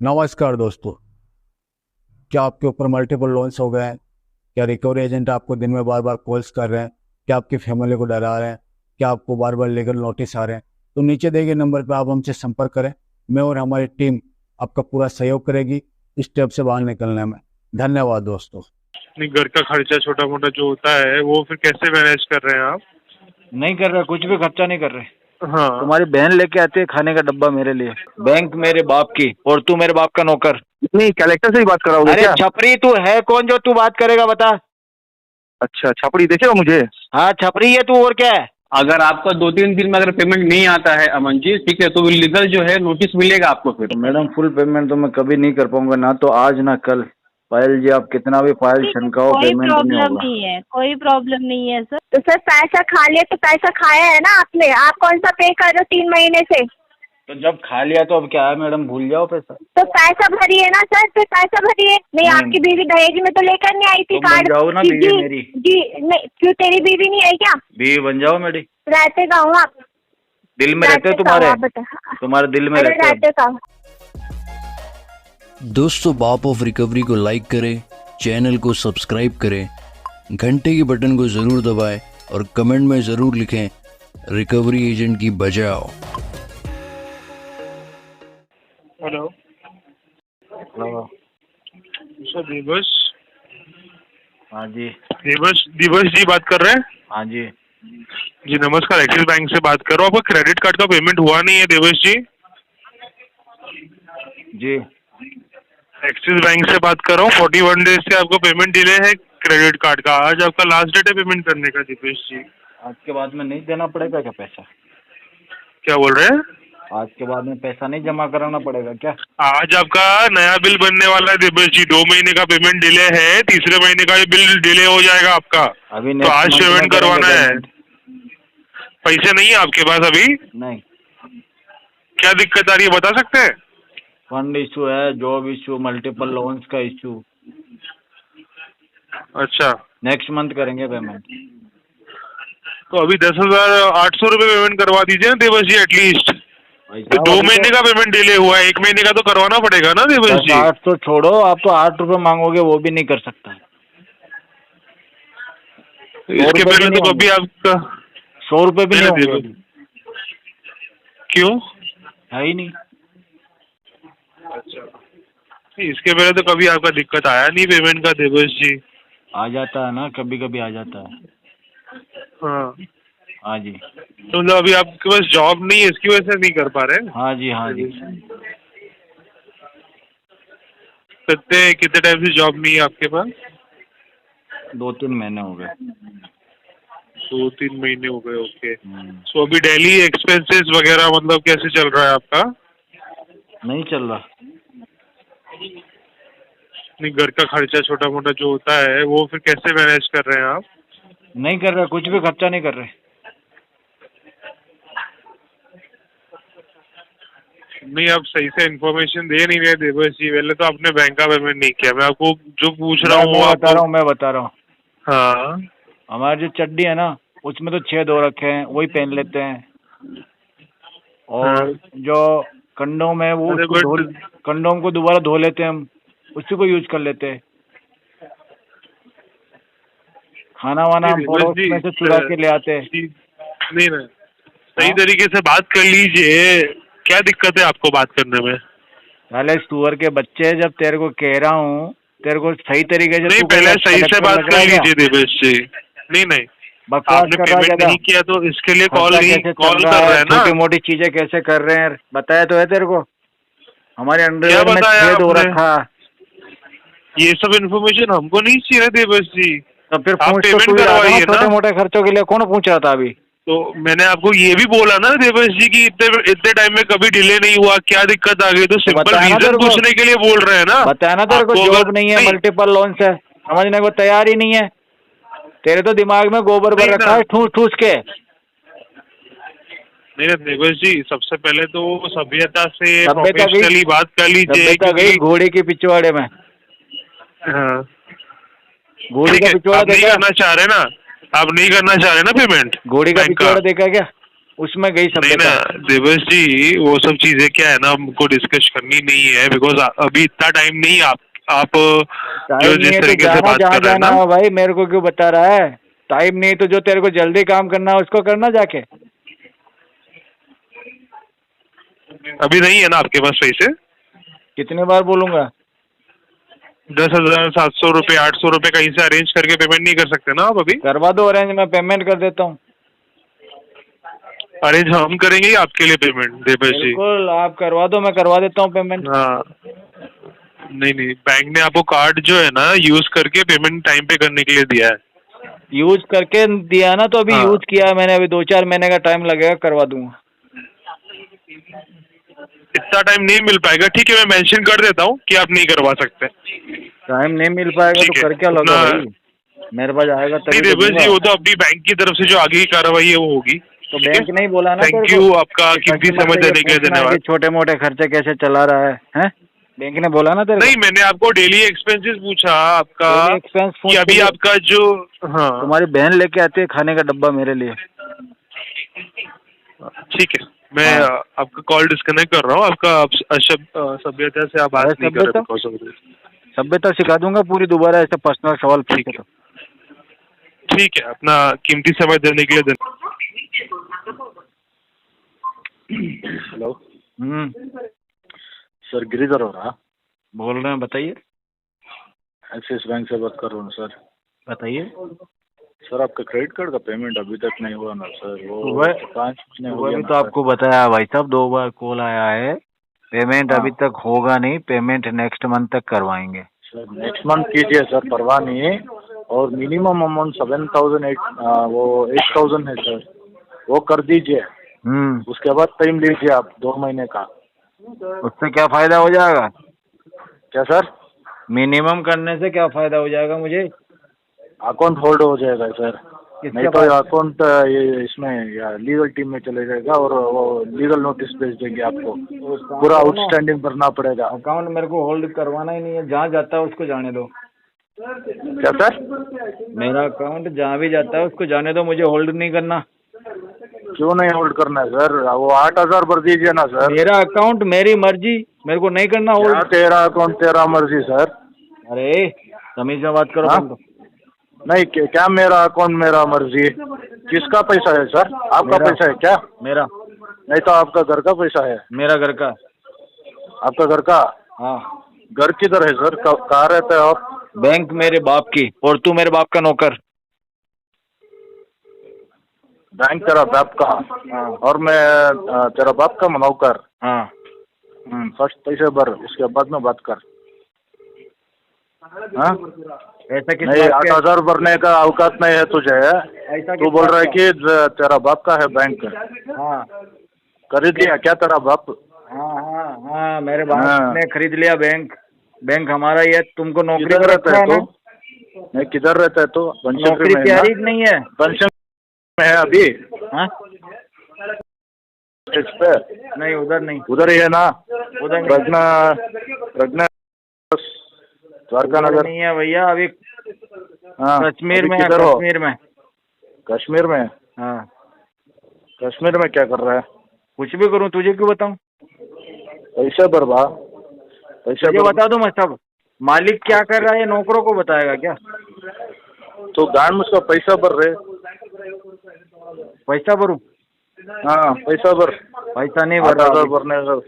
नमस्कार दोस्तों। क्या आपके ऊपर मल्टीपल लोन्स हो गए हैं? क्या रिकवरी एजेंट आपको दिन में बार बार कॉल्स कर रहे हैं? क्या आपकी फैमिली को डरा रहे हैं? क्या आपको बार बार लीगल नोटिस आ रहे हैं? तो नीचे दिए गए नंबर पर आप हमसे संपर्क करें। मैं और हमारी टीम आपका पूरा सहयोग करेगी इस स्टेप से बाहर निकलने में। धन्यवाद दोस्तों। नहीं, घर का खर्चा छोटा मोटा जो होता है वो फिर कैसे मैनेज कर रहे हैं आप? नहीं कर रहे, कुछ भी खर्चा नहीं कर रहे। हाँ। तुम्हारी बहन लेके आती है खाने का डब्बा मेरे लिए, बैंक मेरे बाप की, और तू मेरे बाप का नौकर। नहीं, कलेक्टर से ही बात कराओगे अरे क्या? छपरी तू है कौन जो तू बात करेगा, बता। अच्छा, छपड़ी देखेगा मुझे? हाँ छपरी है तू, और क्या है। अगर आपका 2-3 दिन में अगर पेमेंट नहीं आता है अमन जी, ठीक है, तो लीगल जो है नोटिस मिलेगा आपको फिर। तो मैडम फुल पेमेंट तो मैं कभी नहीं कर पाऊंगा, ना तो आज ना कल। पायल जी आप कितना भी फाइल छनकाओ, कोई पेमेंट नहीं प्रॉब्लम होगा। नहीं है, कोई प्रॉब्लम नहीं है सर। तो सर पैसा खा लिया तो पैसा खाया है ना आपने। आप कौन सा पे कर रहे हो 3 महीने से? तो जब खा लिया तो अब क्या है मैडम, भूल जाओ पैसा। तो पैसा भरिए ना सर, फिर पैसा भरिए। नहीं, आपकी बीवी दहेज में तो लेकर नहीं आई थी तो बन कार्ड? जाओ ना बीवी जी मेरी। जी, नहीं क्यों, तेरी बीवी नहीं आई क्या? बीवी बन जाओ मेरी। रहते गाँव आप? दिल में रहते हो रहते तुम्हारे, कहाँ आप बता? तुम्हारे दिल में अरे रहते हो। रहते कहाँ? दोस्तों, बाप ऑफ रिकवरी को लाइक करें, चैनल को सब्सक्राइब करें, घंटे के बटन को ज़रूर दबाएं और कमेंट में ज़रूर लिखें रिकवरी एजेंट की बजाओ। Hello hello. सर दिवस। हाँ जी। दिवस जी बात कर रहे हैं? हाँ जी। जी नमस्कार, एक्सिस बैंक से बात कर रहा हूँ। आपका क्रेडिट कार्ड का पेमेंट हुआ नहीं है दिवस जी? जी एक्सिस बैंक से बात कर रहा हूँ। 41 डेज से आपको पेमेंट डिले है क्रेडिट कार्ड का। आज आपका लास्ट डेट है पेमेंट करने का दिवेश जी। आज के बाद में नहीं देना पड़ेगा क्या पैसा? क्या बोल रहे हैं? आज के बाद में पैसा नहीं जमा कराना पड़ेगा क्या? आज आपका नया बिल बनने वाला है दिवेश जी। 2 महीने का पेमेंट डिले है, तीसरे महीने का बिल डिले हो जाएगा आपका। अभी तो आज next month पेमेंट में करवाना करेंगे है। payment। पैसे नहीं है आपके पास अभी? नहीं, क्या दिक्कत आ रही है बता सकते हैं? फंड इशू है, जॉब इशू, मल्टीपल लोन्स का इशू। अच्छा, नेक्स्ट मंथ करेंगे पेमेंट। तो अभी 10,800 रुपये पेमेंट करवा दीजिए ना देवस जी एटलीस्ट। तो 2 महीने का पेमेंट डिले हुआ है, 1 महीने का तो करवाना पड़ेगा ना देवस जी। 8 तो छोड़ो, आप तो 8 रुपए मांगोगे, वो भी नहीं कर सकता। इसके पहले तो कभी आपका 100 रुपए भी नहीं होंगे अभी। क्यों? है ही नहीं। अच्छा, इसके पहले तो कभी आपका दिक्कत आया नहीं पेमेंट का देवस जी। आ जाता है ना, कभी कभी आ जाता है। हाँ। हाँ जी। तो मतलब अभी आपके पास जॉब नहीं है, इसकी वजह से नहीं कर पा रहे हैं? हाँ जी। हाँ जी। कितने टाइम से जॉब नहीं है आपके पास? 2-3 महीने हो गए। 2-3 महीने हो गए, ओके। सो अभी डेली एक्सपेंसेस वगैरह मतलब कैसे चल रहा है आपका? नहीं चल रहा। नहीं, घर का खर्चा छोटा मोटा जो होता है वो फिर कैसे मैनेज कर रहे हैं आप? नहीं कर रहे, कुछ भी खर्चा नहीं कर रहे। नहीं, आप सही से इन्फॉर्मेशन दे नहीं रहे देवस जी। पहले तो आपने बैंक का पेमेंट नहीं किया। मैं आपको जो पूछ रहा हूँ मैं बता रहा हूँ। हाँ। हमारी जो चड्डी है ना, उसमें तो 6 धो रखे हैं, वही पहन लेते हैं। और जो कंडोम है वो कंडोम को दोबारा धो लेते हैं हम, उसी को यूज कर लेते हैं। खाना वाना हम पड़ोस में से चुरा के ले आते हैं। नहीं ना, सही तरीके से बात कर लीजिए। क्या दिक्कत है आपको बात करने में? पहले सुअर के बच्चे, जब तेरे को कह रहा हूँ, तेरे को सही तरीके से नहीं, पहले सही से बात कर लीजिए देवेश जी। नहीं, आपने पेमेंट नहीं किया तो इसके लिए कॉल कर रहे हैं ना। छोटी मोटी चीजें कैसे कर रहे हैं बताया तो है तेरे को। हमारे अंडरवेयर में छेद हो रखा। ये सब इन्फॉर्मेशन हमको नहीं चाहिए देवेश जी। तो फिर आप पेमेंट करवाइए ना। छोटे मोटे खर्चों के लिए कौन पूछ रहा था अभी? तो मैंने आपको ये भी बोला ना देवेश जी कि इतने टाइम में कभी डिले नहीं हुआ, क्या दिक्कत आ गई? तो सिंपल रीजन पूछने के लिए बोल रहे हैं ना। बताया ना तेरे को, जॉब नहीं है, मल्टीपल लोन्स है, समझने को तैयार ही नहीं है। तेरे तो दिमाग में गोबर भर रखा है ठूस ठूस के। नहीं देवेश जी, सबसे पहले तो सभ्यता से प्रोफेशनली बात कर लीजिए। घोड़े के पिछवाड़े में। हाँ, घोड़ी का पिछवाड़ा नहीं करना चाह रहे ना? आप नहीं करना चाह रहे ना पेमेंट? घोड़ी का पिछवाड़ा देखा क्या? उसमें गई नहीं ना सभ्यता। देवेश जी, वो सब चीजें क्या है ना, हमको डिस्कस करनी नहीं है, बिकॉज अभी इतना टाइम नहीं। आप जो टाइम नहीं जिस है तो तरीके से जाना बात जहाँ कर रहे हैं जाना ना, हो भाई, मेरे को क्यों बता रहा है? टाइम नहीं तो जो तेरे को जल्दी काम करना है उसको करना जाके। अभी नहीं है ना आपके पास पैसे? कितनी बार बोलूंगा? 10,000 700 रुपये 800 रुपये कहीं से अरेंज करके पेमेंट नहीं कर सकते ना आप अभी? करवा दो अरेंज, मैं पेमेंट कर देता हूँ। अरेंज हम करेंगे या आपके लिए पेमेंट देवेश जी? बिल्कुल, आप करवा दो, मैं करवा देता हूँ पेमेंट। हाँ, नहीं नहीं, बैंक ने आपको कार्ड जो है ना यूज करके पेमेंट टाइम पे करने के लिए दिया है। यूज करके दिया ना, तो अभी हाँ। यूज किया है मैंने, अभी 2-4 महीने का टाइम लगेगा, करवा दूंगा। इतना टाइम नहीं मिल पाएगा, ठीक है, मैं मेंशन कर देता हूँ कि आप नहीं करवा सकते। टाइम नहीं मिल पाएगा ठीक तो है, कर क्या लगा अपना- भाई? मेरे पास आएगा नहीं तभी तो देवेश जी, दूंगा। वो तो अपनी बैंक की तरफ से जो आगे की कार्रवाई है वो होगी। तो बैंक नहीं बोला ना थैंक तेरे यू को आपका कि कीमती customer समय से ये देने के लिए पूछना है धन्यवाद। कि छोटे मोटे खर्चे कैसे चला रहा है? बैंक ने बोला ना तेरे नहीं, को? मैंने आपको डेली एक्सपेंसेस पूछा आपका Daily expense कि पूछ अभी के आपका जो, हाँ तुम्हारी बहन लेके आती है खाने का डब्बा मेरे लिए। ठीक है, मैं हाँ। आपका कॉल डिस्कनेक्ट कर रहा हूँ। आपका सभ्यता से आप बात अरे नहीं कर रहे सभ्यता? Because of this. सभ्यता सिखा दूंगा पूरी, दोबारा ऐसे पर्सनल सवाल ठीक पूछे है, तो। ठीक है, अपना कीमती समय देने के लिए धन्यवाद। हेलो सर, गिरिधर हो रहा, बोल रहे हैं, बताइए एक्सिस बैंक से बात कर रहा हूँ सर। बताइए। सर आपका क्रेडिट कार्ड का पेमेंट अभी तक नहीं हुआ ना सर, वो सुबह 5 महीने हो सुबह गया भी ना तो सर। आपको बताया भाई साहब, 2 बार कॉल आया है, पेमेंट हाँ। अभी तक होगा नहीं, पेमेंट नेक्स्ट मंथ तक करवाएंगे। सर नेक्स्ट मंथ कीजिए सर, परवाह नहीं है। और मिनिमम अमाउंट 8,000 है सर, वो कर दीजिए। उसके बाद टाइम लीजिए आप 2 महीने का। उससे क्या फायदा हो जाएगा? क्या सर? मिनिमम करने से क्या फायदा हो जाएगा मुझे? अकाउंट होल्ड हो जाएगा सर, किसके नहीं तो पास? अकाउंट ये इसमें लीगल टीम में चले जाएगा और वो लीगल नोटिस भेज देंगे आपको। पूरा आउटस्टैंडिंग भरना पड़ेगा। अकाउंट मेरे को होल्ड करवाना ही नहीं है, जहाँ जाता है उसको जाने दो। क्या सर? मेरा अकाउंट जहाँ भी जाता है उसको जाने दो, मुझे होल्ड नहीं करना। क्यों नहीं होल्ड करना है सर? वो 8,000 भर दीजिए ना सर। मेरा अकाउंट मेरी मर्जी, मेरे को नहीं करना क्या होल्ड। तेरा अकाउंट तेरा मर्जी सर? अरे तमीज से बात करो। हाँ? बोल दो। नहीं, क्या मेरा अकाउंट मेरा मर्जी? किसका पैसा है सर? आपका मेरा। पैसा है क्या? मेरा। नहीं तो आपका घर का पैसा है? मेरा घर का। आपका घर का? हाँ। घर किधर है सर? कहाँ रहते हो आप? बैंक मेरे बाप की, और तू मेरे बाप का नौकर। बैंक तेरा बाप का और मैं तेरा बाप का नौकर। हाँ। फर्स्ट पैसे भर, उसके बाद में बात कर। हाँ? ऐसा किस नहीं, बात के? 8,000 भरने का औकात नहीं है तुझे। ऐसा तू किस बोल बात रहा है का? कि तेरा बाप का है बैंक। हाँ खरीद लिया क्या तेरा बाप? हाँ हाँ हाँ, मेरे बाप हाँ। ने खरीद लिया बैंक। बैंक हमारा ही है, तुमको नौकरी किधर पर रहता रखा है है ना? तू? नहीं, किधर रहता है तू? बनशंकरी नौकरी में है तैयारी ना? नहीं है। बनशंकरी में है अभी? हाँ? इस पे नहीं, उधर नहीं। उधर ही है ना? उधर नहीं। प्रज्ञा द्वारका उधर नगर नहीं है भैया, अभी हाँ। कश्मीर अभी में है, किधर हो? कश्मीर में। कश्मीर में? हाँ। कश्मीर में क्या कर रहा है? कुछ भी करूँ, तुझे क्यों बताऊँ? पैसे भर बा, पैसे तुझे भर। बता दूँ मैं सब? मालिक क्या कर रहा है नौकरों को बताएगा क्या? तो गांड मुझको पैसा भर रहे। पैसा भरूँ? हाँ, पैसा भर। पैसा नहीं भर 8,000 रहा भरने का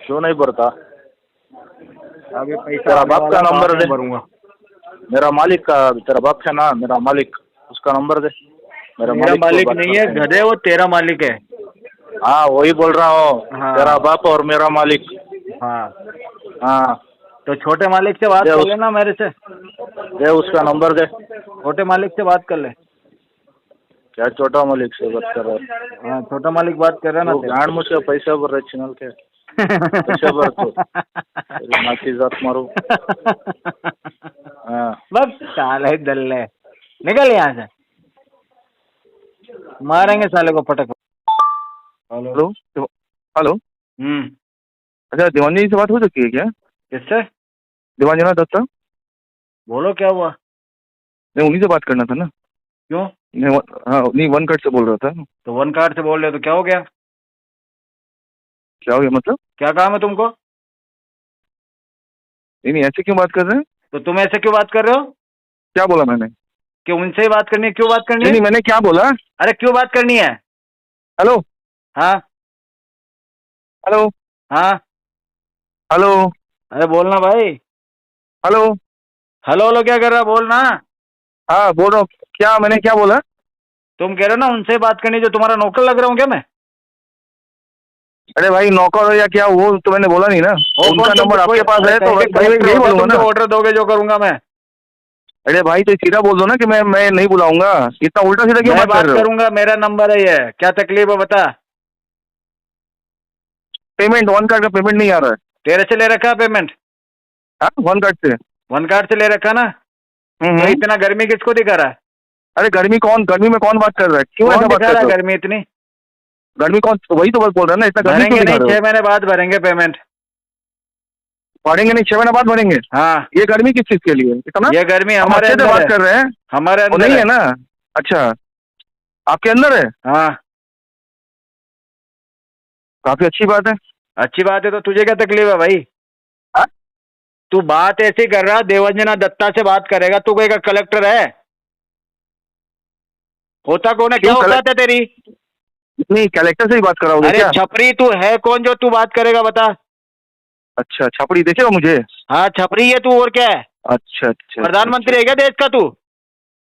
क्यों नहीं भरता? अभी पैसा तेरा आने बाप वाला का है, नंबर बाद में दे। भरूंगा। मेरा मालिक का, तेरा बाप है ना मेरा मालिक, उसका नंबर दे। मेरा को मालिक बात नहीं है करते हैं। गधे, वो तेरा मालिक है। हाँ, वही बोल रहा हूँ। हाँ। तेरा बाप और मेरा मालिक। हाँ, हाँ, तो छोटे मालिक से बात दे कर उस- लेना मेरे से। दे उसका नंबर दे। छोटे मालिक से बात कर ले। क्या छोटा मालिक से बात कर रहा है? हाँ, छोटा मालिक बात कर रहा है ना वो तेरा। गांड मुझसे पैसा भर रहे चिनल के। पैसे भर तो तेरी माँ की जात मारू। हाँ। बस साले दल्ले, निकल यहाँ से, मारेंगे साले को पटक। Hello hello. हम्म। अच्छा, दीवानी से बात हो सकती है क्या? किससे? दीवांजना दत्ता? बोलो क्या हुआ? नहीं, उन्हीं से बात करना था ना। क्यों? हाँ नहीं, वन कार्ड से बोल रहा था। तो वन कार्ड से बोल रहे हो तो क्या हो गया? क्या हो गया मतलब? क्या काम है तुमको? नहीं नहीं, ऐसे क्यों बात कर रहे हैं? तो तुम ऐसे क्यों बात कर रहे हो? क्या बोला मैंने? कि उनसे ही बात करनी है? क्यों बात करनी नहीं है? नहीं, मैंने क्या बोला? अरे क्यों बात करनी है? हेलो हाँ हेलो हाँ। हेलो अरे बोलना भाई। हेलो। हेलो हेलो क्या कर रहा, बोलना। हाँ बोल रहा हूँ। क्या मैंने क्या बोला? तुम कह रहे हो ना उनसे बात करनी, जो तुम्हारा नौकर लग रहा हूँ क्या मैं? अरे भाई नौकर हो या क्या, वो तो मैंने बोला नहीं ना। उनका नंबर आपके पास है तो भाई यही बोलूंगा ना। ऑर्डर दोगे जो करूंगा मैं। अरे भाई तो सीधा बोल दो ना कि मैं नहीं बुलाऊंगा। इतना उल्टा सीधा क्यों मैं बात बात कर रहे हो? करूंगा, मेरा नंबर है ये। क्या तकलीफ है बता। पेमेंट वन कार्ड का पेमेंट नहीं आ रहा है। तेरे से ले रखा है पेमेंट? हाँ वन कार्ड से। वन कार्ड से ले रखा ना? तो इतना गर्मी किसको दिखा रहा है? अरे गर्मी में कौन बात कर रहा है? क्यों कौन ऐसा बात दिखा कर रहा है रहे हो? गर्मी इतनी? गर्मी कौन, वही तो बस बोल रहा है ना, इतना गर्मी भरेंगे क्यों दिखा नहीं, रहे 6 महीने बाद भरेंगे पेमेंट। हो? पढ़ेंगे नहीं, 6 महीने बाद भरेंगे? हाँ। ये गर्मी किस चीज के लिए इतना? ये गर्मी हम हमारे अच्छे से अंदर बात है। कर रहे हैं। हमारे वो अंदर नहीं है ना? अच्छा, आपके अंदर है? हाँ। काफी अच्छी बात है। अच्छी बात है तो तुझे क्या तकलीफ है भाई? हाँ? तू बात ऐसी कर रहा, देवंजना दत्ता से बात करेगा, तू कहेगा कलेक्टर है? होता कौन है? क्या क्यों औकात है तेरी? नहीं, कलेक्टर से ही बात कराओगे अरे क्या? छपरी तू है कौन जो तू बात करेगा बता? अच्छा, छपड़ी देखेगा मुझे? हाँ छपरी है तू, और क्या है? अच्छा अच्छा। प्रधानमंत्री है क्या देश का तू?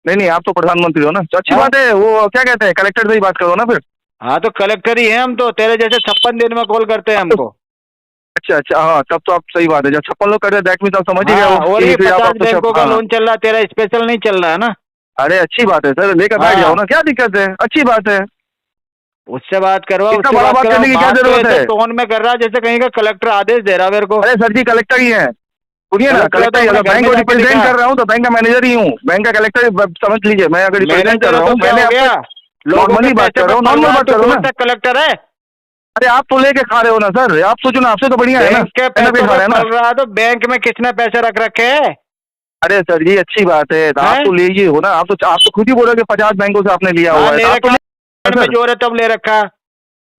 नहीं नहीं, आप तो प्रधानमंत्री हो ना, तो अच्छी हाँ? बात है। वो क्या कहते हैं, कलेक्टर से ही बात करो ना फिर। हाँ तो कलेक्टर ही है हम तो, तेरे जैसे 56 दिन में कॉल करते हैं हमको। अच्छा अच्छा, हाँ तब तो आप सही बात है। जब 56 लोग कर रहे हैं दैट मीन्स आप समझ ही गए हाँ, हो और कि ये फिर 50 आप तो बैंकों का हाँ। लोन चल रहा है, तेरा स्पेशल नहीं चल रहा है ना? अरे अच्छी बात है सर, लेकर बैठ हाँ। जाओ ना, क्या दिक्कत है, अच्छी बात है। उससे बात करवा, इतना उससे बड़ा बात करवा। करने की क्या बात तो जरूरत ऐसे है? टोन में कर रहा है जैसे कहीं का कलेक्टर आदेश दे रहा है मेरे को। अरे सर जी कलेक्टर ही है, सुनिए ना, कलेक्टर कलेक्टर ही। तो अगर अपने घर बैंक में को जाके रिप्रेजेंट दिखा। कर रहा हूँ तो बैंक का मैनेजर ही हूँ, बैंक का कलेक्टर समझ लीजिए। मैं अगर रिप्रेजेंट कर मैनेजर रहा तो हूँ, क्या मैंने हो गया? आपको लोगों नॉर्मली के बात पैसे कर रहा हूँ, पे नॉर्मल पल बात रहा, करो तो ना। कौन सा कलेक्टर है? अरे आप तो लेके खा रहे हो ना सर, आप सोचो ना, आपसे तो बढ़िया है ना, बैंक के ऐसा भी पैसों खा पे रहे हैं ना। पल रहा तो बैंक में किसने पैसे रख रखे हैं? अरे सर जी अच्छी बात है, तो आप हैं? तो लीजिए हो ना, आप तो खुद ही बोल रहे हो कि 50 बैंकों से आपने लिया हाँ हुआ है, ले तो आप तो रखा लीजिए में सर। जोर है तब ले रखा।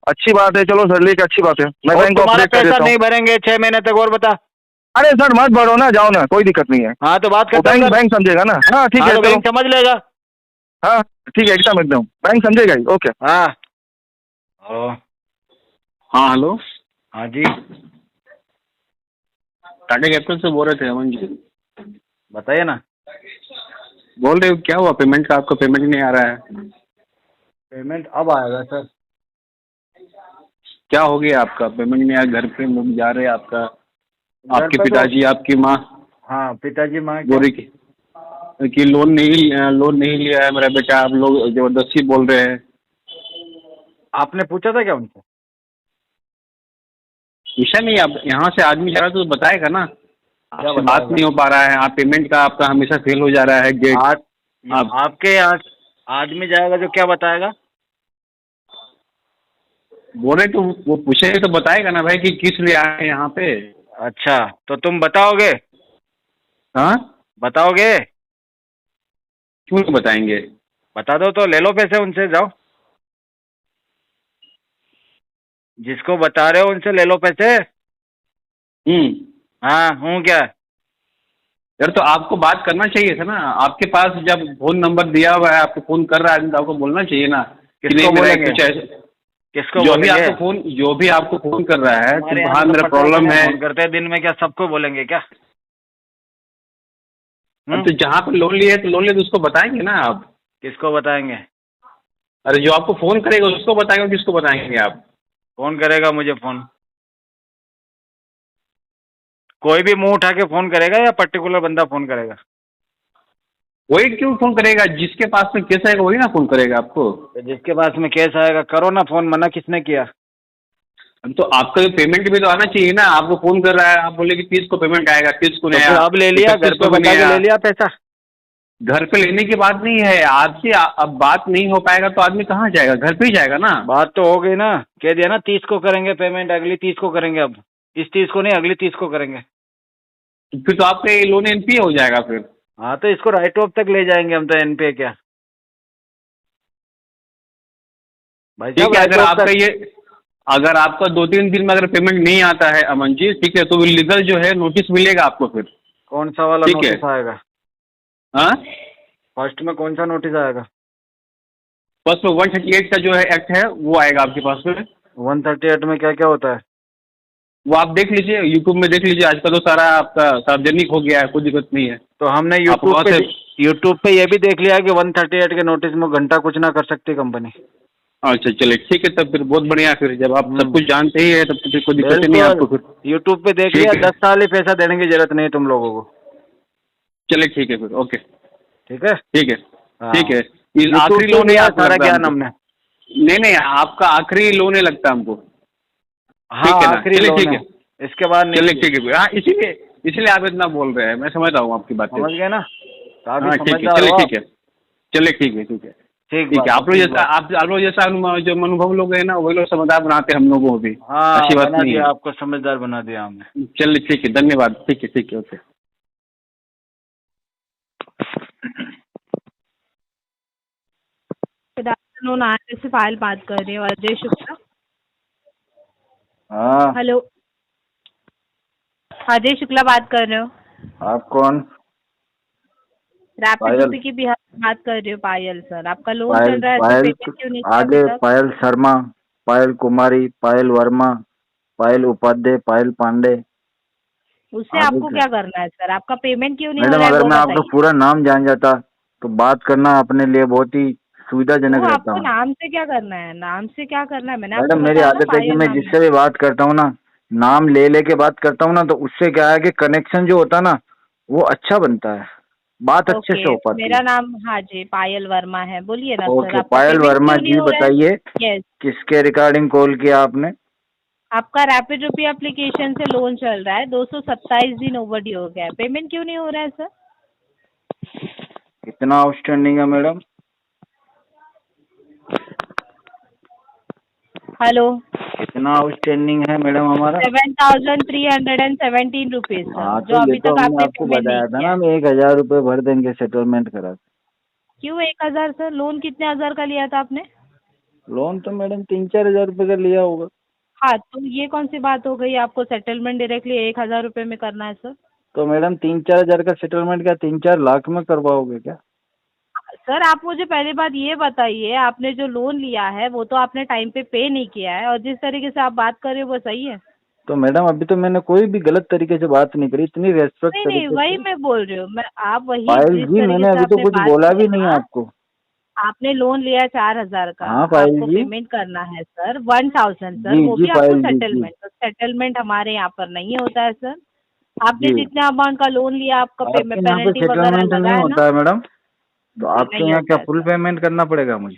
अच्छी बात है, चलो सर लेके अच्छी बात है, मैं और बैंक को तुम्हारा अपडेट कर पैसा देता हूँ। नहीं भरेंगे 6 महीने तक, और बता। अरे सर मत भरो ना, जाओ ना, कोई दिक्कत नहीं है। हाँ तो बात वो करता बैंक हूँ। बैंक समझेगा ना। हाँ ठीक हाँ है तो चलो। बैंक समझ लेगा। हाँ ठीक है, एकदम बैंक समझेगा ही। ओके। हाँ। ओ, हाँ हेलो, हाँ जी टाटा कैपिटल से बोल रहे थे अमन जी। बताइए ना। बोल रहे हो क्या हुआ पेमेंट का? आपका पेमेंट नहीं आ रहा है। पेमेंट अब आएगा सर। क्या हो गया आपका? पेमेंट नहीं आया, घर पे लोग जा रहे हैं आपका, घर आपके पे तो- पिताजी आपकी माँ हाँ पिताजी माँ बोल रही कि लोन नहीं लिया है मेरा बेटा, आप लोग जबरदस्ती बोल रहे हैं। आपने पूछा था क्या उनसे? पूछा नहीं, आप यहाँ से आदमी जा रहा तो बताएगा ना। आपसे बात बताएगा? नहीं हो पा रहा है, आप पेमेंट का आपका हमेशा फेल हो जा रहा है गेट। आपके यहाँ आदमी जाएगा जो क्या बताएगा? बोले तो वो पूछेगा तो बताएगा ना भाई कि किस लिए आए हैं यहाँ पे। अच्छा तो तुम बताओगे? हाँ, बताओगे? क्यों नहीं बताएंगे? बता दो तो ले लो पैसे उनसे, जाओ। जिसको बता रहे हो उनसे ले लो पैसे। हाँ हूँ क्या? यार तो आपको बात करना चाहिए था ना, आपके पास जब फोन नंबर दिया हुआ है, आपको फोन कर रहा है आदमी, तो आपको बोलना चाहिए ना कि किसको नहीं मेरा बोलेंगे? कुछ ऐसे। किसको जो भी बोलेंगे? आपको फोन कर रहा है हमारे कि यहाँ हाँ तो मेरा 50 प्रॉब्लम जने है। फोन करते हैं दिन में, क्या सबको बोलेंगे क्या? तो जहाँ पे लोन लिया है तो लोन लिया तो उसको बताएंगे ना आप। किसको बताएंगे? अरे जो आपको फोन करेगा उसको बताएंगे, किसको बताएंगे आप? कौन करेगा मुझे फोन? कोई भी मुंह उठा के फोन करेगा या पर्टिकुलर बंदा फोन करेगा? वही क्यों फोन करेगा? जिसके पास में केस आएगा वही ना फोन करेगा आपको। तो जिसके पास में केस आएगा करो ना फोन, मना किसने किया? तो आपका पेमेंट भी तो आना चाहिए ना। आपको फोन कर रहा है, आप बोले कि 30 को पेमेंट आएगा, 30 को तो नहीं फिर आया, अब ले लिया, घर 31 पे को भी बता नहीं के आया। ले लिया पैसा। घर पे लेने की बात नहीं है आपसे, अब बात नहीं हो पाएगा तो आदमी कहाँ जाएगा? घर पे ही जाएगा ना। बात तो हो गई ना, कह दिया ना 30 को करेंगे पेमेंट, अगली 30 को करेंगे। अब इस 30 को नहीं, अगली 30 को करेंगे। फिर तो आपका ये लोन एनपीए हो जाएगा फिर। हाँ तो इसको राइट ऑफ तक ले जाएंगे हम तो, एनपीए क्या। भाई ठीक है, साहब अगर आपका 2-3 दिन में अगर पेमेंट नहीं आता है अमन जी, ठीक है, तो लीगल जो है नोटिस मिलेगा आपको फिर। कौन सा वाला ठीक है। नोटिस आएगा? हाँ, फर्स्ट में कौन सा नोटिस आएगा? बस में 138 का जो है एक्ट है वो आएगा आपके पास में। 138 में क्या क्या होता है? वो आप देख लीजिए, यूट्यूब में देख लीजिए, आजकल तो सारा आपका सार्वजनिक हो गया है, कोई दिक्कत नहीं है। तो हमने आप वहाँ से यूट्यूब पे ये भी देख लिया कि 138 के नोटिस में घंटा कुछ ना कर सकती कंपनी। अच्छा चलिए ठीक है, तब फिर बहुत बढ़िया। फिर जब आप सब कुछ जानते ही है तब तो फिर कोई दिक्कत नहीं है आपको। फिर यूट्यूब पे देख ठीक लिया, है। 10 साल ही पैसा देने की जरूरत नहीं है तुम लोगों को। चलिए ठीक है फिर, ओके, ठीक है। ठीक है, हाँ। ठीक है। ये YouTube आखिरी से लोन है लिया आपको सारा लगता है ज्ञान हमको? हमने। नहीं, आपका आखिरी लोन है लगता है हमको। हाँ, ठीक है ना? आखिरी चलिए लोन ठीक है, है, इसके बाद नहीं। चलिए ठीक है। हाँ, इसीलिए आप इतना बोल रहे हैं, मैं समझ रहा हूँ आपकी बात। समझ गए ना? हाँ ठीक है, चलिए ठीक है, चलिए ठीक है, ठीक है, ठीक है। आप लोग जैसा जो अनुभव लोग हैं ना, वही लोग समझदार बनाते हैं हम लोगों को भी। हाँ, अच्छी बात बना नहीं दिया, है। आपको समझदार बना दिया हमने। चलिए ठीक है, धन्यवाद। ठीक है, ओके। गुड आफ्टरनून, आर से फाइल बात कर रही हूँ, अजय शुक्ला। हाँ, हेलो, अजय शुक्ला बात कर रहे हो? आप कौन? रैपिड पायल। रूपी की बिहार से बात कर रही हूँ। पायल सर, आपका लोन पायल, चल रहा है तो पायल पेमेंट क्यों नहीं किया आगे अभी तक? पायल शर्मा, पायल कुमारी, पायल वर्मा, पायल उपाध्याय, पायल पांडे। उससे आगे आपको क्या? क्या करना है सर? आपका पेमेंट क्यों नहीं हो मैडम रहा है अगर वो मैं आपका बताइए। पूरा नाम जान जाता तो बात करना अपने लिए बहुत ही सुविधाजनक वो रहता आपको हूँ। नाम से क्या करना है? नाम से क्या करना है? मैंने आपको मैडम मेरी बताया ना, आदत है कि पायल मैं नाम जिससे भी बात करता हूँ ना, नाम ले लेके बात करता हूँ ना, तो उससे क्या है कि कनेक्शन जो होता है ना वो अच्छा बनता है, बात है। अच्छे ओके, से हो पाती मेरा है। नाम, हाँ जी, पायल वर्मा है। बोलिए ना सर, ओके, आपका पायल पेमेंट वर्मा क्यों नहीं जी हो रहा है? बताइए, यस, किसके रिगार्डिंग कॉल किया आपने? आपका रैपिड रूपी एप्लीकेशन से लोन चल रहा है, 227 दिन ओवरड्यू हो गया है, पेमेंट क्यों नहीं हो रहा है सर? कितना आउटस्टैंडिंग है मैडम? हेलो, कितना आउटस्टैंडिंग है मैडम हमारा? 7,317 रुपीज सर, हाँ, जो तो ये अभी तो तक हमने आपने आपको पेमेंट नहीं बताया था किया ना, है। हम 1,000 रुपये भर देंगे सेटलमेंट करा। क्यों 1,000 सर? लोन कितने हजार का लिया था आपने? लोन तो मैडम 3-4 हजार रुपये का लिया होगा। हाँ, तो ये कौन सी बात हो गई, आपको सेटलमेंट डायरेक्टली 1,000 रुपये में करना है सर? तो मैडम 3-4 हजार का सेटलमेंट क्या 3-4 लाख में करवाओगे क्या? सर आप मुझे पहली बात ये बताइए, आपने जो लोन लिया है वो तो आपने टाइम पे नहीं किया है, और जिस तरीके से आप बात कर रहे हो वो सही है? तो मैडम अभी तो मैंने कोई भी गलत तरीके से बात नहीं करी, इतनी रेस्पेक्ट नहीं, तरीके वही से। मैं बोल रही हूँ। मैं आप वही पायल जिस जी तरीके मैंने से अभी तो आपने कुछ बात बोला भी किया नहीं ना, आपको। आपने लोन लिया 4,000 का, हाँ पायल आपको जी। पेमेंट करना है सर 1,000 सर, जी वो जी भी आपको पायल जी, जी सेटलमेंट। तो सेटलमेंट हमारे यहाँ पर नहीं होता है सर। आपने जी। जितने अमाउंट का लोन लिया, आपका आपके यहाँ पे पेनल्टी वगैरह सेटलमेंट लगा नहीं है ना? होता है मैडम, तो जी, आपके नहीं यहाँ होता क्या है फुल सर। पेमेंट करना पड़ेगा मुझे?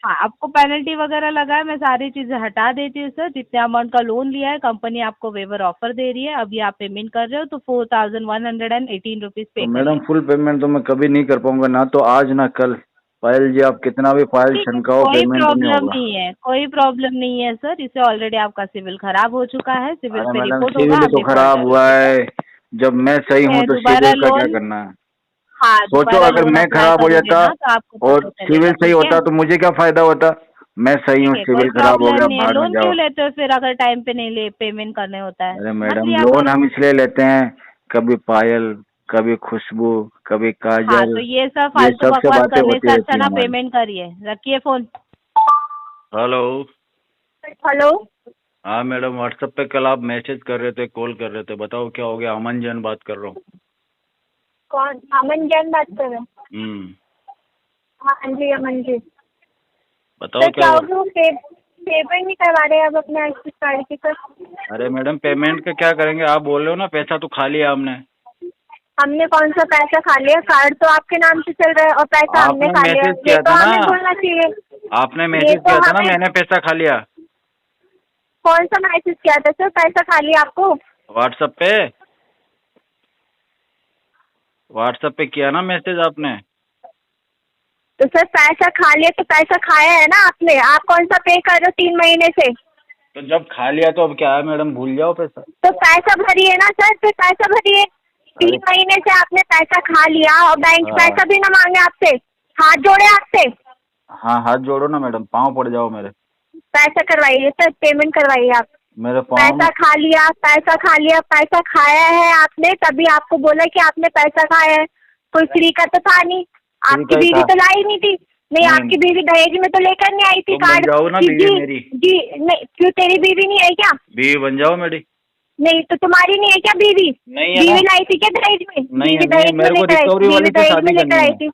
हाँ, आपको पेनल्टी वगैरह लगा है, मैं सारी चीजें हटा देती हूँ सर। जितने अमाउंट का लोन लिया है, कंपनी आपको वेवर ऑफर दे रही है, अभी आप पेमेंट कर रहे हो तो 4,118 रुपीज पे तो करिए। मैडम फुल पेमेंट तो मैं कभी नहीं कर पाऊंगा, ना तो आज ना कल। पायल जी आप कितना भी पायल ठीक है, छनकाओ, कोई पेमेंट नहीं प्रॉब्लम होगा। नहीं है, कोई प्रॉब्लम नहीं है सर। इसे ऑलरेडी आपका सिविल खराब हो चुका है, सिविल अरे पे मैडम रिपोर्ट होगा, सिविल आप तो खराब डिफॉल्टर हो, हुआ ठीक है? है, जब मैं सही ठीक हूँ है, तो दोबारा सिविल का क्या लोन, करना है? हाँ, सोचो दोबारा अगर लोन मैं अप्लाई खराब हो करोगे जाता ना तो आपको और पता सिविल चलेगा, सही ठीक है? होता तो मुझे क्या फायदा होता? मैं सही ठीक हूँ, है, कोई सिविल खराब हो प्रॉब्लम गया, नहीं है। भाड़ में लोन जाओ। क्यों लेते हो फिर, अगर टाइम पे नहीं ले पेमेंट करने होता है? अरे मत मैडम लिया लोन करो। हम इसलिए लेते हैं, कभी पायल, कभी खुशबू, कभी हाँ, काजल, तो ये सब ये फालतू सबसे बकवास बातें करने होती से अच्छा रहती है ना हमारी। पेमेंट करिए। रखिए फोन। हेलो। हेलो, हाँ मैडम, व्हाट्सएप पे कल आप मैसेज कर रहे थे, कॉल कर रहे थे, बताओ क्या हो गया? अमन जैन बात कर रहा हूँ। कौन? अमन जैन बात कर रहे हैं? हाँ जी, अमन जी। बताओ सर क्या क्या हो? हो गया, वो पेपर नहीं करवा रहे अब अपने एक्सिस कार्ड की सर? अरे मैडम पेमेंट का क्या करेंगे? आप बोल रहे हो ना पैसा तो खा लिया हमने। हमने कौन सा पैसा खा लिया? कार्ड तो आपके नाम से चल रहा है और पैसा हमने आपने खा लिया, मैसेज ये किया तो था ना, हमें बोलना चाहिए। आपने ये मैसेज तो किया था ना, हमें, मैंने पैसा खा लिया। कौन सा मैसेज किया था सर, पैसा खा लिया आपको? व्हाट्सएप पे, व्हाट्सएप पे किया ना मैसेज आपने। तो सर पैसा खा लिया तो पैसा खाया है ना आपने। आप कौन सा पे कर रहे हो 3 महीने से? तो जब खा लिया तो अब क्या है मैडम, भूल जाओ पैसा। तो पैसा भरिए ना सर, फिर पैसा भरिए। 3 महीने से आपने पैसा खा लिया और बैंक हाँ। पैसा भी ना मांगे आपसे, हाथ जोड़े आपसे। हाँ हाथ जोड़ो ना मैडम, पाँव पड़ जाओ मेरे। पैसा करवाइए सर, पेमेंट करवाइए आप। मेरे पैसा खा लिया, पैसा खा लिया, पैसा खाया है आपने, तभी आपको बोला कि आपने पैसा खाया है। कोई फ्री का तो था नहीं। आपकी का ही बीवी था। तो लाई नहीं थी। नहीं, आपकी बीवी दहेज में तो लेकर नहीं आई थी तुम बन कार्ड। जाओ ना जी बीवी मेरी। जी, नहीं क्यों, तेरी बीवी नहीं है क्या? बीवी बन जाओ मेरी। नहीं तो तुम्हारी नहीं है क्या बीवी? नहीं है बीवी ना। लाई थी क्या दहेज में? नहीं है, बीवी नहीं है, दहेज में मेरे को लेकर आई थी, रिकवरी बीवी वाली से दहेज शादी में लेकर करनी आई है। थी,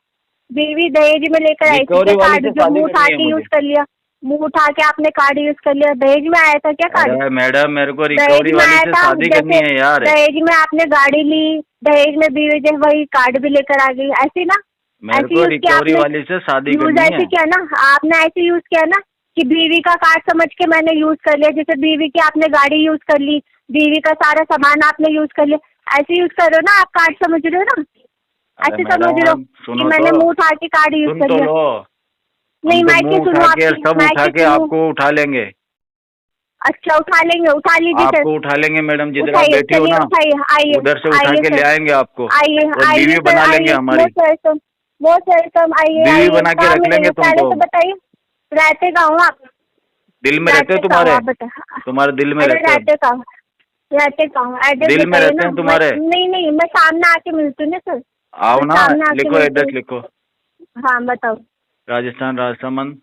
बीवी दहेज में लेकर आई थी रिकवरी वाली कार्ड, से जो शादी मुंह उठा करनी है के यूज मुझे। कर लिया, मुंह उठा के आपने कार्ड यूज कर लिया। दहेज में आया था क्या कार्ड? अरे मैडम, मेरे को दहेज रिकवरी में वाली आया से था, शादी करनी जैसे है यार। दहेज में आपने गाड़ी ली, दहेज में बीवी जो वही कार्ड भी लेकर आ गई, ऐसे ना? मेरे ऐसे को यूज किया रिकवरी आपने, वाली से शादी यूज करनी ऐसे है। किया ना आपने, ऐसे यूज किया ना कि बीवी का कार्ड समझ के मैंने यूज कर लिया। जैसे बीवी की आपने गाड़ी यूज कर ली, बीवी का सारा सामान आपने यूज कर लिया, ऐसे यूज करो ना आप, कार्ड समझ रहे हो ना? अरे ऐसे समझ लो मैडम कि सुनो मैंने तो, मुंह उठा के कार्ड यूज सुन कर तो लिया। लो। नहीं, हम तो मैं मुंह क्यों सुनूं उठा के आपकी, सब मैं उठा क्यों के सुनूं? आपको उठा लेंगे। अच्छा, उठा लेंगे, उठा लीजिए सर, आपको उठा लेंगे मैडम, जिधर आप उठाइए, बैठी हो चलिए ना उठाइए, आइए, उधर से उठा आइए के ले सर, आएंगे आपको आइए, और आइए बीवी सर, बना लेंगे आइए, हमारी। मोस्ट वेलकम, आइए, बीवी आइए, बना के कहाँ रख लेंगे मिलेंगे पहले तुमको। तो बताइए। रहते कहाँ हो आप? दिल में रहते हो रहते कहाँ हो तुम्हारे, आप बताइए। तुम्हारे दिल में अरे रहते हैं। रहते कहाँ, रहते कहाँ, एड्रेस दिल में बताइए रहते ना। हैं तुम्हारे। नहीं नहीं, मैं सामने आके मिलती हूँ ना सर, आओ मैं ना, सामने आके लिखो मिलती एड्रेस हूँ। लिखो। हाँ बताओ। राजस्थान राजसमंद,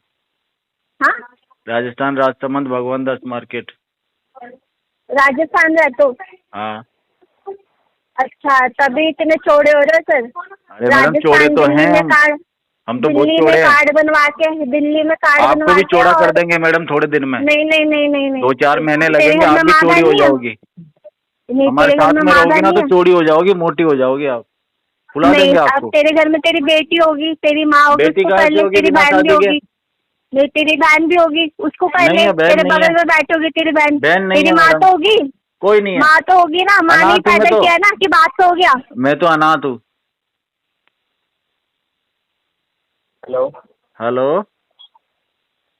हाँ, राजस्थान राजसमंद, भगवान दास मार्केट। राजस्थान रहते हो? हाँ। अच्छा, तभी इतने चौड़े हो रहे हो सर। अरे मैडम चौड़े तो दिल्ली हैं में हम कार्ड, हम तो बहुत दिल्ली में चौड़े हैं। कार्ड बनवा के, दिल्ली में कार्ड आपको बनवा भी के, चौड़ा कर और देंगे मैडम थोड़े दिन में। नहीं नहीं नहीं नहीं नहीं, 2-4 महीने तेरे लगेंगे, घर आप में भी माँ चौड़ी बहन हो नहीं है? जाओगी। नहीं, हमारे तेरे घर साथ में में माँ रहोगी बहन ना नहीं तो है? चौड़ी हो जाओगी, मोटी हो जाओगी आप। फुला नहीं, देंगे अब आपको। तेरे घर में तेरी बेटी होगी, तेरी माँ होगी, बेटी उसको कहाँ कर से ले, होगी तेरी बिना बहन भी शादी के? होगी। नहीं, तेरी बहन भी होगी, उसको कर नहीं ले, है, बहन तेरे नहीं बगल है। में बैठोगी तेरी बहन। बहन नहीं तेरी है माँ मैडम, तो होगी, कोई नहीं है। माँ तो होगी ना, माँ ने अनाथ हूँ मैं पैदा तो। किया ना, कि बात तो हो गया। मैं तो अनाथ हूँ। हेलो, हेलो,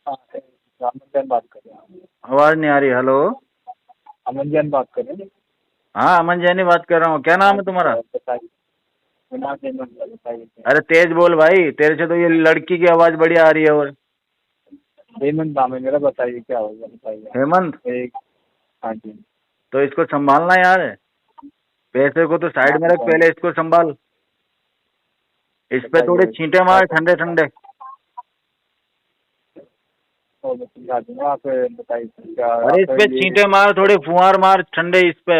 अमन जैन बात कर रहे हैं? आवाज नहीं आ रही। हेलो, अमन जैन बात कर रहे हैं? हाँ अमन जैनी बात कर रहा हूँ। क्या नाम है तुम्हारा? बताइए, बिना पेमेंट का बताइए। अरे तेज बोल भाई, तेरे से तो ये लड़की की आवाज बढ़िया आ रही है। और पेमेंट नाम है मेरा, बताइए क्या होगा, बताइए। हेमंत, एक, हाँ जी। तो इसको संभालना यार, पैसे को तो साइड में रख, पहले इसको संभाल। इस पे थोड़े छींटे मार ठंडे ठंडे। और मैं समझा दूंगा, आप बताइए क्या। अरे इस पे छींटे मार, थोड़े फुहार मार ठंडे इस पे।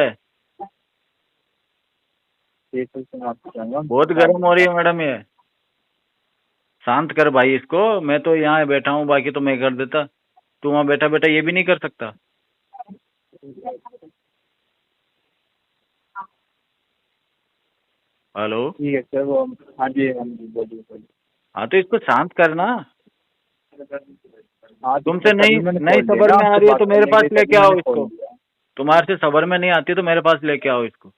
बहुत गर्म हो रही है मैडम ये। शांत कर भाई इसको। मैं तो यहाँ बैठा हूँ, बाकी तो मैं कर देता। तू वहाँ बैठा बैठा ये भी नहीं कर सकता। हेलो, ठीक है सर, वो हाँ जी, हाँ जी, बोलिए बोलिए। हाँ तो इसको शांत करना। हाँ, तुमसे नहीं सबर में आ रही है तो मेरे पास लेके आओ इसको। तुम्हारे से सबर में नहीं आती तो मेरे पास लेके आओ इसको।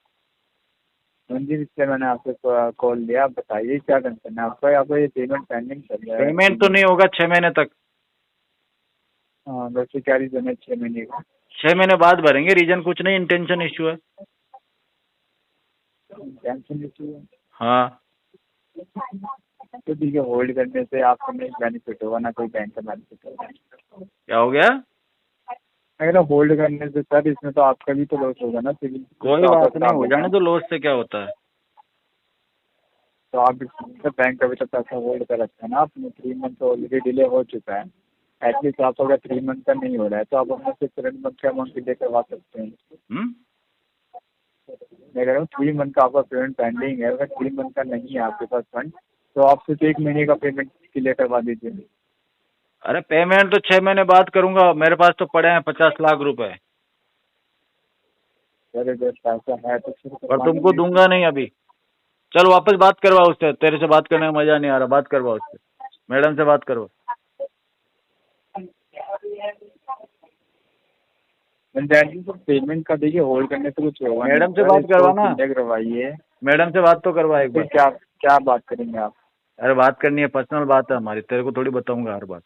जी, इसलिए मैंने आपसे कॉल लिया। आप बताइए क्या कंसर्न है आपका? आपका ये पेमेंट पेंडिंग चल रहा है। पेमेंट तो नहीं होगा 6 महीने तक। हाँ, वैसे क्या रीजन है 6 महीने का? 6 महीने बाद भरेंगे। रीजन कुछ नहीं, इंटेंशन इश्यू है। टेंशन इशू है? हाँ तो ठीक है, होल्ड करने से आपको नहीं बेनिफिट होगा, ना कोई बैंक का बेनिफिट होगा। क्या हो गया? अगर होल्ड करने से सर, इसमें तो आपका भी तो लॉस होगा ना सिविल। कोई बात नहीं, हो जाने तो लॉस से क्या होता है। तो आप बैंक का भी तो पैसा होल्ड कर रखा है ना आपने। 3 मंथ ऑलरेडी डिले हो चुका है। एटलीस्ट आप अगर 3 मंथ का नहीं हो रहा है तो आप अपने से करंट मंथ का अमाउंट डिले करवा सकते हैं। मैं कह रहा हूँ 3 मंथ का आपका पेमेंट पेंडिंग है। अगर 3 मंथ का नहीं है आपके पास फंड, तो आप सिर्फ 1 महीने का पेमेंट क्लियर करवा दीजिए। अरे पेमेंट तो 6 महीने बाद करूंगा। मेरे पास तो पड़े हैं 50 लाख रुपए। अरे जब पैसा है तो फिर और तुमको दूंगा नहीं अभी। चल वापस बात करवा उससे। तेरे से बात करने में मजा नहीं आ रहा। बात करवा उससे, मैडम से बात करवा। पेमेंट का देखिए, होल्ड करने से कुछ होगा। मैडम से बात करवाना। करवाइए। मैडम से बात तो करवा एक बार। क्या क्या बात करेंगे आप? अरे बात करनी है, पर्सनल बात है हमारी। तेरे को थोड़ी बताऊंगा हर बात।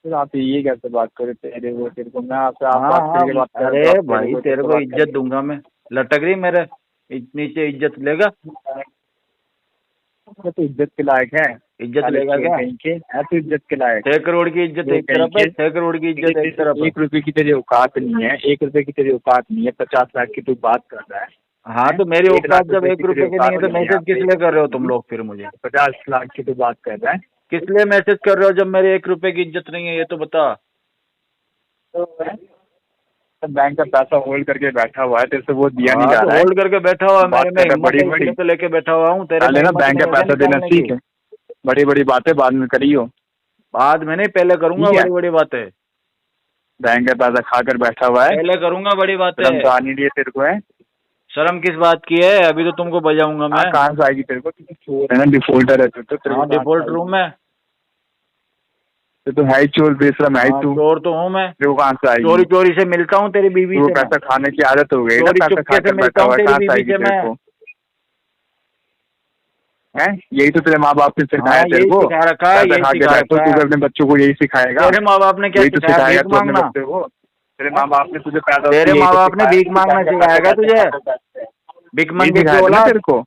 फिर आप ये कैसे बात करें? तेरे को मैं आपसे हाँ बात करके बात कर रहा अरे हूँ। भाई तेरे को इज्जत दूंगा मैं। लटक रही मेरे नीचे, इज्जत लेगा। तो इज्जत के लायक है। इज्जत लेगा क्या? कहीं के है तो इज्जत के लायक। 6 करोड़ की इज्जत एक तरफ है, 6 करोड़ की इज्जत एक तरफ है। 1 रुपए की तेरी औकात नहीं है, 1 रुपए की तेरी औकात नहीं है, 50 लाख की तू बात कर रहा है। हाँ तो मेरी 1 औकात लाख जब 1 रुपए की नहीं है तो औकात मैसेज किस लिए कर रहे हो तुम लोग फिर मुझे? 50 लाख की तू बात कर रहा है। किस लिए मैसेज कर रहे हो जब मेरे 1 रुपए की इज्जत नहीं है, ये तो बता। तो बैंक का पैसा होल्ड करके बैठा हुआ है, तेरे से वो दिया नहीं जा रहा है। होल्ड करके बैठा हुआ है, बात मेरे में बड़ी बड़ी तो लेके बैठा हुआ हूँ। तेरे ना बैंक का पैसा देना सीख है। बड़ी बड़ी बातें बाद में करियो। बाद में नहीं, पहले करूंगा बड़ी बड़ी बातें। बैंक का पैसा खाकर बैठा हुआ है, पहले करूंगा बड़ी बातें। शर्म तो आनी नहीं है तेरे को? है शर्म किस बात की है? अभी तो तुमको बजाऊंगा मैं। कहाँ से आएगी तेरे को? तू चोर है ना, डिफॉल्टर है तू तो। हाँ डिफॉल्ट रूम में तो है ही चोर, बेशरम है तू। चोर तो हूँ मैं। तेरे को कहाँ से आएगी? चोरी चोरी से मिलता हूँ तेरी बीवी से। पैसा खाने की आदत हो गई ना, पैसा चुपके खाकर से मिलता बैठा हूँ हुआ है, तेरी कहाँ से बीवी आएगी से तेरे मैं। को? हैं? यही तो तेरे माँ बाप ने सिखाया तेरे को। सिखा रखा है, पैसा खा के बैठो, तू अपने बच्चों को यही सिखाएगा? तेरे माँ बाप ने क्या सिखाया? भीख मांगना। तेरे माँ बाप ने तुझे पैदा, तेरे माँ बाप ने भीख मांगना सिखाएगा तुझे? भीख मांगे की औलाद तेरे को,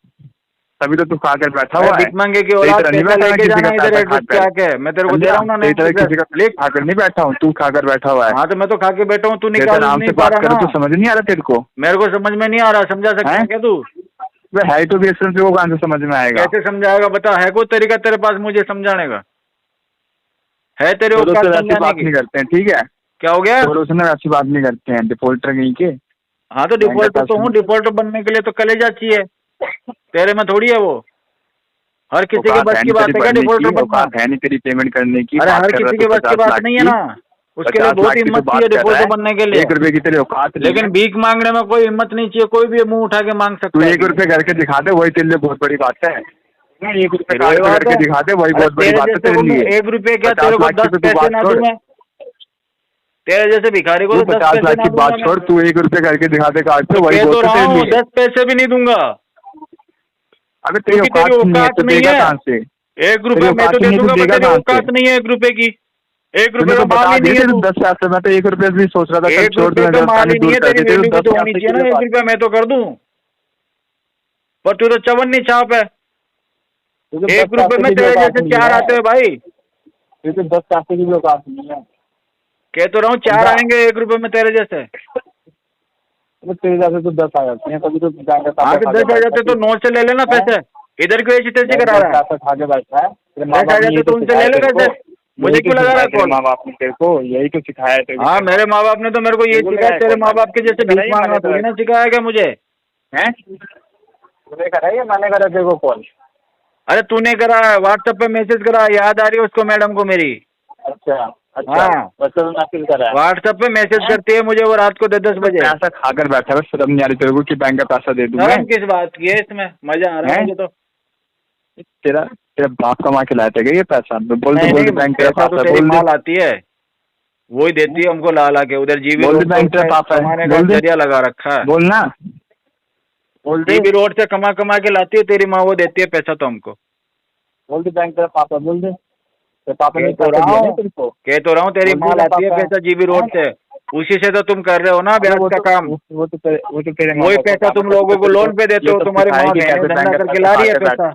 तभी तो तू खाकर बैठा हुआ है। भीख मांगे की औलाद पैसा लेके जाना इधर एड्रेस क्या क्या है? मैं तेरे को दे रहा हूँ ना, किसी का खाकर नहीं बैठा हूँ, तू खाकर बैठा हुआ है। हाँ तो मैं तो खा के बैठा हूँ, तू निकाल नहीं पा रहा ना। तो समझ नहीं आ रहा तेरे को? मेरे को समझ में नहीं आ रहा, समझा सकता है क्या तू? है तो बेशरम, तेरे को कहाँ से समझ में आएगा? कैसे समझाएगा बता? है कोई तरीका तेरे पास मुझे समझाने का? है तेरे को ऐसी बात नहीं करते हैं, ठीक है? क्या हो गया? ऐसी बात नहीं करते हैं, डिफॉल्टर कहीं के। हाँ तो डिफॉल्टर तो हूँ, डिफॉल्टर बनने के लिए तो कलेजा चाहिए। तेरे में थोड़ी है वो। हर किसी के बस की बात है क्या डिफॉल्टर बनना? है नहीं तेरी पेमेंट करने की। अरे हर किसी के बस की बात नहीं है ना, उसके लिए बहुत हिम्मत चाहिए डिफॉल्टर बनने के लिए। 1 रुपए की तेरी औकात, लेकिन भीख मांगने में कोई हिम्मत नहीं चाहिए, कोई भी मुंह उठा के मांग सकता है। 1 रुपए करके दिखा दे, वही तेरे लिए बहुत बड़ी बात है। 1 रुपए करके दिखा दे, वही बहुत बड़ी बात है तेरे लिए। 1 रुपए क्या तेरे को 10 पैसे ना दूं मैं? तेरे जैसे भिखारी को 50 लाख की बात छोड़, तू 1 रुपए करके दिखा दे कार्ड पे, वही बहुत है तेरे लिए। 10 पैसे भी नहीं दूंगा। अगर तेरी औकात नहीं है तो देगा कहाँ से? 1 रुपए मैं तो दे दूंगा, तेरी औकात नहीं है 1 रुपए की। 1 रुपए का माल ही नहीं है। 10 पैसे में तो 1 रुपए भी सोच रहा था। 1 रुपए का माल ही नहीं है, तेरी वैल्यू भी तो होनी चाहिए ना। 1 रुपया मैं तो कर दूं, पर तू तो चवन्नी छाप है। 1 रुपए में तेरे जैसे 4 आते हैं भाई। 10 पैसे की भी औकात नहीं है। कह तो रहा हूँ 4 आएंगे 1 रुपए में तेरे जैसे। तेरे जैसे तो 10 आ जाते हैं, कभी तो 10 आ जाते तो 9 से ले लेना पैसे। इधर क्यों ऐसी तेजी करा रहा है? पैसा खा के बैठा है। 10 आ जाते तो उनसे ले ले पैसे। मुझे क्यों लगा रहा है? तेरे माँ बाप ने तेरे को यही तो सिखाया है। हाँ मेरे माँ बाप ने तो मेरे को ये सिखाया। तेरे माँ बाप के जैसे भीख मांगना थोड़ी ना सिखाया क्या मुझे? हैं? तूने करा है या मैंने करा तेरे को कॉल? अरे तूने करा, व्हाट्सएप पे मैसेज करा, याद आ रही है उसको मैडम को मेरी। अच्छा हाँ मैसेज करा है। व्हाट्सएप पे मैसेज करती है मुझे वो रात को 10 बजे। पैसा खाकर बैठा है, शर्म नहीं आ रही तेरे को कि बैंक का पैसा दे दूं? शर्म किस बात की है? इसमें मजा आ रहा है मुझे तो। तेरा बाप कमा के लाया था ये पैसा? बोल दे बैंक का पैसा तो तेरी माँ लाती है, वही देती है हमको ला के। उधर जीबी रोड बैंक का पापा कमाने का जरिया लगा रखा है। बोलना, बोल दे। जीबी रोड से कमा के लाती है तेरी माँ, वो देती है पैसा तो हमको। बोल दे बैंक का पापा, बोल दे। पापा ने कह तो रहा हूँ तेरी माँ लाती है पैसा जीबी रोड से, उसी से तो तुम कर रहे हो ना ब्याज का काम। वो तो तेरे वही पैसा तुम लोगों को लोन पे देते हो। तुम्हारी माँ धंधा करके ला रही है पैसा,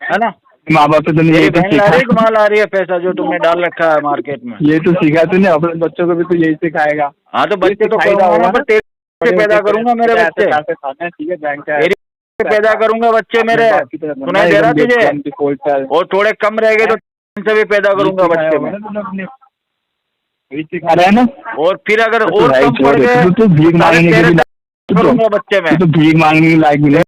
है ना? माँ बाप तो नहीं ला रही है, माँ ला रही है पैसा जो तुमने डाल रखा है मार्केट में। ये तो सीखा तूने, अपने बच्चों को भी तो यही सिखाएगा। हाँ तो बच्चे तो तेरे से पैदा करूंगा मेरे बच्चे। ठीक है, बैंक का पैदा करूंगा बच्चे मेरे, सुनाई दे रहा तुझे? और थोड़े कम रह गए तो से भी पैदा करूंगा बच्चे में। सिखा रहा है ना? और फिर अगर और कम पड़ गए तो भीख मांगने के लिए करूंगा बच्चे में, तो भीख मांगने के लायक मिले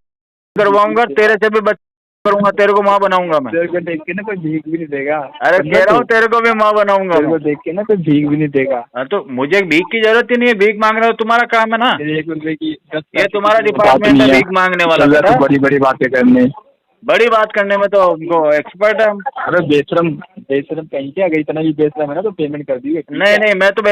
करवाऊंगा तेरे से भी बच्चे करूंगा, तेरे को माँ बनाऊंगा मैं। तेरे को देख के ना कोई भीख भी नहीं देगा। अरे कह रहा हूँ तेरे को भी माँ बनाऊंगा। तेरे को देख के ना कोई भीख भी नहीं देगा। तो मुझे भीख की जरूरत ही नहीं है, भीख मांगना तुम्हारा काम है ना। 1 रुपए की ये तुम्हारा डिपार्टमेंट है भीख मांगने वाला। बड़ी बड़ी बातें करने, बड़ी बात करने में तो हमको एक्सपर्ट है हम। अरे बेशरम कहीं के, अगर इतना ही बेशरम है ना तो पेमेंट कर दी। नहीं मैं तो